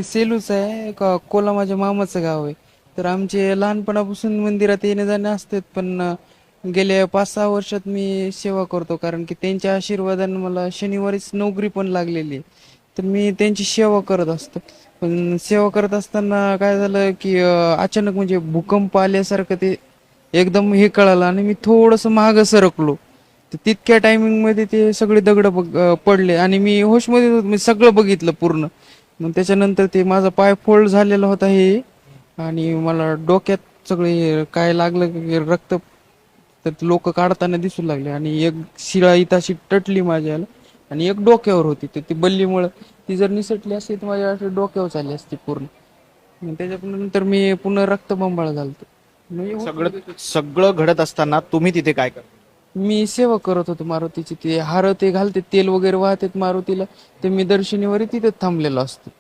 सेलूच आहे कोला माझ्या मामाचं गाव आहे. तर आमचे लहानपणापासून मंदिरात येणे जाणे असतात, पण गेल्या 5-6 वर्षात मी सेवा करतो, कारण की त्यांच्या आशीर्वादाने मला शनिवारीच नोकरी पण लागलेली आहे. तर मी त्यांची सेवा करत असतो. पण सेवा करत असताना काय झालं की अचानक म्हणजे भूकंप आल्यासारखं ते एकदम हे कळालं आणि मी थोडंसं मागं सरकलो. तर तितक्या टायमिंग मध्ये ते सगळे दगड पडले आणि मी होशमध्ये होतो, मी सगळं बघितलं पूर्ण. मग त्याच्यानंतर ते माझा पाय फोल्ड झालेला होता हे, आणि मला डोक्यात सगळे काय लागलं की रक्त, तर लोक काढताना दिसू लागले आणि एक शिळा इथं अशी टटली माझ्याला आणि एक डोक्यावर होती. तर ती बल्लीमुळे ती जर निसटली असती तर माझ्या अशी डोक्यावर चालली असती पूर्ण. मग त्याच्यानंतर मी पुन्हा रक्तबंबाळ झालतो. म्हणजे सगळं सगळं घडत असताना तुम्ही तिथे काय करता? मी सेवा करत होतो मारुतीची. ते हार ते घालते, तेल वगैरे वाहतात मारुतीला, ते मी दर्शनीवर तिथेच थांबलेलो असतो.